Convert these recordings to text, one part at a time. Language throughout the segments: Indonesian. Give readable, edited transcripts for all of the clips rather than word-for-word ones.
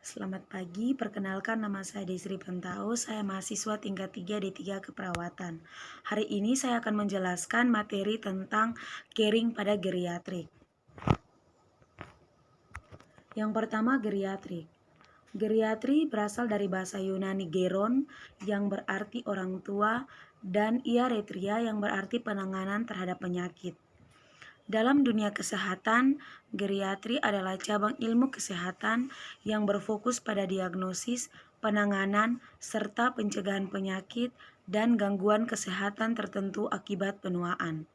Selamat pagi, perkenalkan nama saya Desri Pentau, saya mahasiswa tingkat 3 D3 Keperawatan. Hari ini saya akan menjelaskan materi tentang caring pada geriatrik. Yang pertama, geriatrik. Geriatri berasal dari bahasa Yunani geron yang berarti orang tua dan iaretria yang berarti penanganan terhadap penyakit. Dalam dunia kesehatan, geriatri adalah cabang ilmu kesehatan yang berfokus pada diagnosis, penanganan, serta pencegahan penyakit dan gangguan kesehatan tertentu akibat penuaan.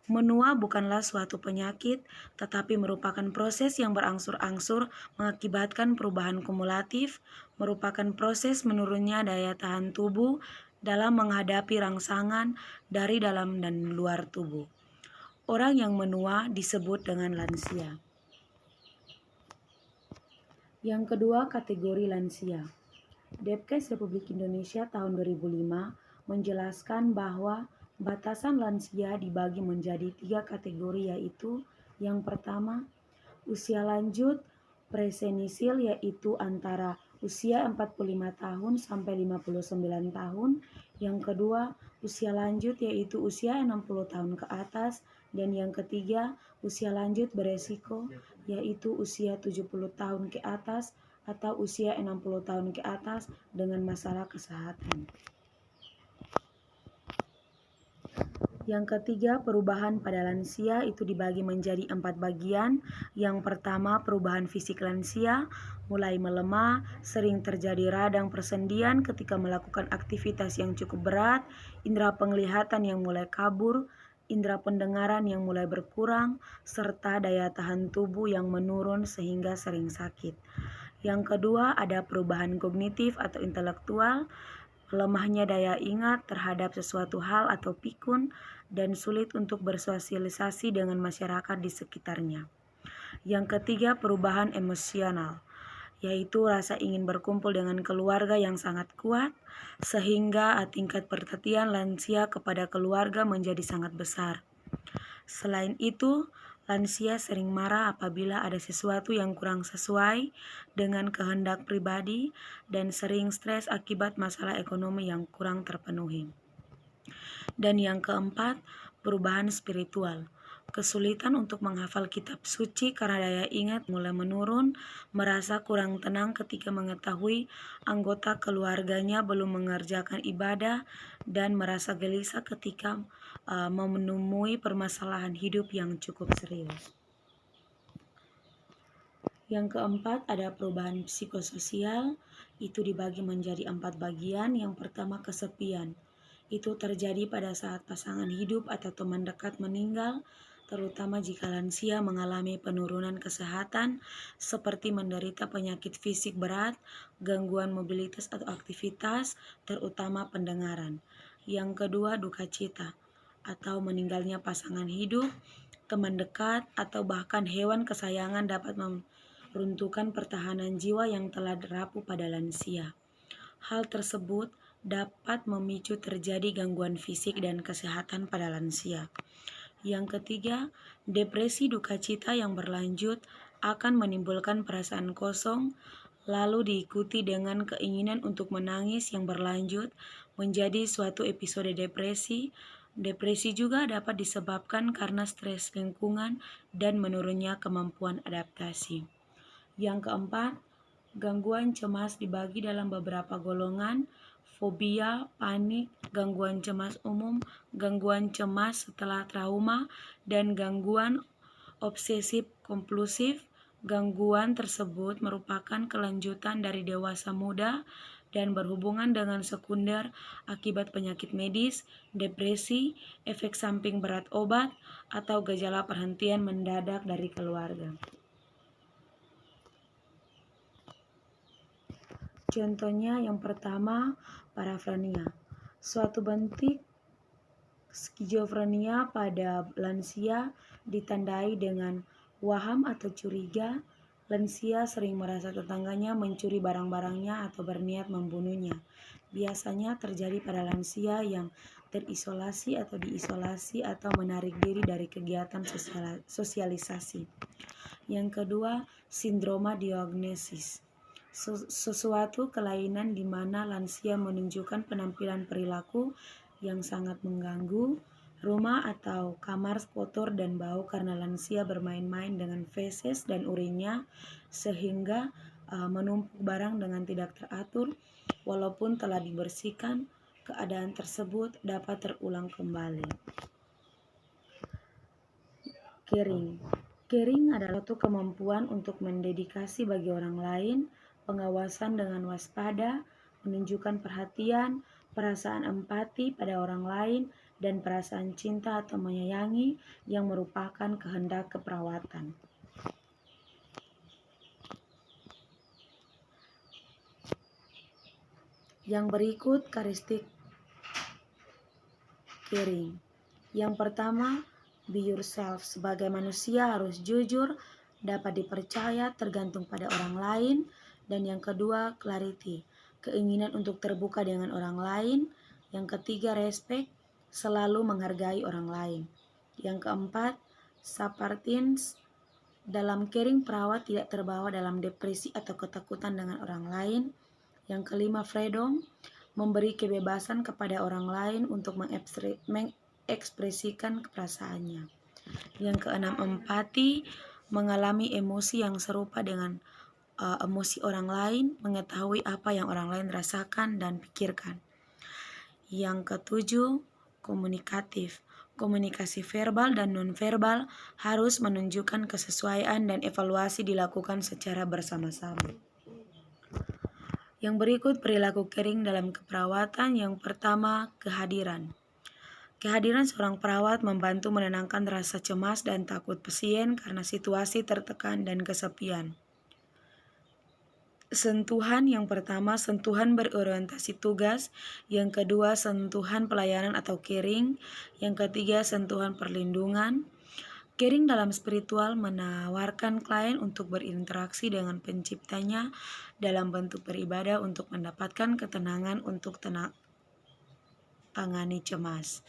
Menua bukanlah suatu penyakit, tetapi merupakan proses yang berangsur-angsur mengakibatkan perubahan kumulatif, merupakan proses menurunnya daya tahan tubuh dalam menghadapi rangsangan dari dalam dan luar tubuh. Orang yang menua disebut dengan lansia. Yang kedua, kategori lansia. Depkes Republik Indonesia tahun 2005 menjelaskan bahwa batasan lansia dibagi menjadi 3 kategori, yaitu yang pertama, usia lanjut presenisil, yaitu antara usia 45 tahun sampai 59 tahun. Yang kedua, usia lanjut yaitu usia 60 tahun ke atas. Dan yang ketiga, usia lanjut beresiko yaitu usia 70 tahun ke atas atau usia 60 tahun ke atas dengan masalah kesehatan. Yang ketiga, perubahan pada lansia itu dibagi menjadi 4 bagian. Yang pertama, perubahan fisik lansia, mulai melemah, sering terjadi radang persendian ketika melakukan aktivitas yang cukup berat, indera penglihatan yang mulai kabur, indera pendengaran yang mulai berkurang, serta daya tahan tubuh yang menurun sehingga sering sakit. Yang kedua, ada perubahan kognitif atau intelektual, lemahnya daya ingat terhadap sesuatu hal atau pikun, dan sulit untuk bersosialisasi dengan masyarakat di sekitarnya. Yang ketiga, perubahan emosional, yaitu rasa ingin berkumpul dengan keluarga yang sangat kuat, sehingga tingkat perhatian lansia kepada keluarga menjadi sangat besar. Selain itu, lansia sering marah apabila ada sesuatu yang kurang sesuai dengan kehendak pribadi dan sering stres akibat masalah ekonomi yang kurang terpenuhi. Dan yang keempat, perubahan spiritual. Kesulitan untuk menghafal kitab suci karena daya ingat mulai menurun, merasa kurang tenang ketika mengetahui anggota keluarganya belum mengerjakan ibadah, dan merasa gelisah ketika menemui permasalahan hidup yang cukup serius. Yang keempat, ada perubahan psikososial, itu dibagi menjadi 4 bagian. Yang pertama, kesepian. Itu terjadi pada saat pasangan hidup atau teman dekat meninggal, terutama jika lansia mengalami penurunan kesehatan seperti menderita penyakit fisik berat, gangguan mobilitas atau aktivitas, terutama pendengaran. Yang kedua, duka cita atau meninggalnya pasangan hidup, teman dekat, atau bahkan hewan kesayangan dapat meruntuhkan pertahanan jiwa yang telah rapuh pada lansia. Hal tersebut dapat memicu terjadi gangguan fisik dan kesehatan pada lansia. Yang ketiga, depresi duka cita yang berlanjut akan menimbulkan perasaan kosong, lalu diikuti dengan keinginan untuk menangis yang berlanjut menjadi suatu episode depresi. Depresi juga dapat disebabkan karena stres lingkungan dan menurunnya kemampuan adaptasi. Yang keempat, gangguan cemas dibagi dalam beberapa golongan: fobia, panik, gangguan cemas umum, gangguan cemas setelah trauma, dan gangguan obsesif kompulsif. Gangguan tersebut merupakan kelanjutan dari dewasa muda dan berhubungan dengan sekunder akibat penyakit medis, depresi, efek samping berat obat, atau gejala perhentian mendadak dari keluarga. Contohnya, yang pertama, parafrenia. Suatu bentuk skizofrenia pada lansia ditandai dengan waham atau curiga. Lansia sering merasa tetangganya mencuri barang-barangnya atau berniat membunuhnya. Biasanya terjadi pada lansia yang terisolasi atau diisolasi atau menarik diri dari kegiatan sosialisasi. Yang kedua, sindroma Diogenesis. sesuatu kelainan di mana lansia menunjukkan penampilan perilaku yang sangat mengganggu. Rumah atau kamar kotor dan bau karena lansia bermain-main dengan feses dan urinnya sehingga menumpuk barang dengan tidak teratur. Walaupun telah dibersihkan, keadaan tersebut dapat terulang kembali. Caring. Caring adalah suatu kemampuan untuk mendedikasi bagi orang lain, pengawasan dengan waspada, menunjukkan perhatian, perasaan empati pada orang lain, dan perasaan cinta atau menyayangi yang merupakan kehendak keperawatan. Yang berikut karakteristik caring. Yang pertama, be yourself. Sebagai manusia harus jujur, dapat dipercaya, tergantung pada orang lain. Dan yang kedua, clarity. Keinginan untuk terbuka dengan orang lain. Yang ketiga, respect. Selalu menghargai orang lain. Yang keempat, supportance. Dalam caring, perawat tidak terbawa dalam depresi atau ketakutan dengan orang lain. Yang kelima, freedom. Memberi kebebasan kepada orang lain untuk mengekspresikan perasaannya. Yang keenam, empati. Mengalami emosi yang serupa dengan emosi orang lain, mengetahui apa yang orang lain rasakan dan pikirkan. Yang ketujuh, komunikatif. Komunikasi verbal dan nonverbal harus menunjukkan kesesuaian dan evaluasi dilakukan secara bersama-sama. Yang berikut perilaku caring dalam keperawatan. Yang pertama, kehadiran. Kehadiran seorang perawat membantu menenangkan rasa cemas dan takut pasien karena situasi tertekan dan kesepian. Sentuhan. Yang pertama, sentuhan berorientasi tugas. Yang kedua, sentuhan pelayanan atau caring. Yang ketiga, sentuhan perlindungan. Caring dalam spiritual menawarkan klien untuk berinteraksi dengan penciptanya dalam bentuk beribadah untuk mendapatkan ketenangan untuk tangani cemas.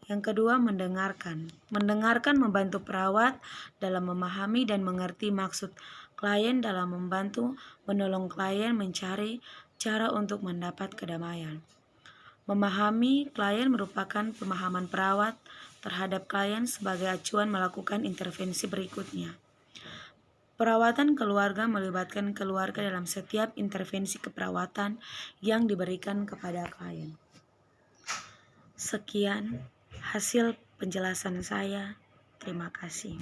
Yang kedua, mendengarkan. Mendengarkan membantu perawat dalam memahami dan mengerti maksud klien dalam membantu menolong klien mencari cara untuk mendapat kedamaian. Memahami klien merupakan pemahaman perawat terhadap klien sebagai acuan melakukan intervensi berikutnya. Perawatan keluarga melibatkan keluarga dalam setiap intervensi keperawatan yang diberikan kepada klien. Sekian hasil penjelasan saya. Terima kasih.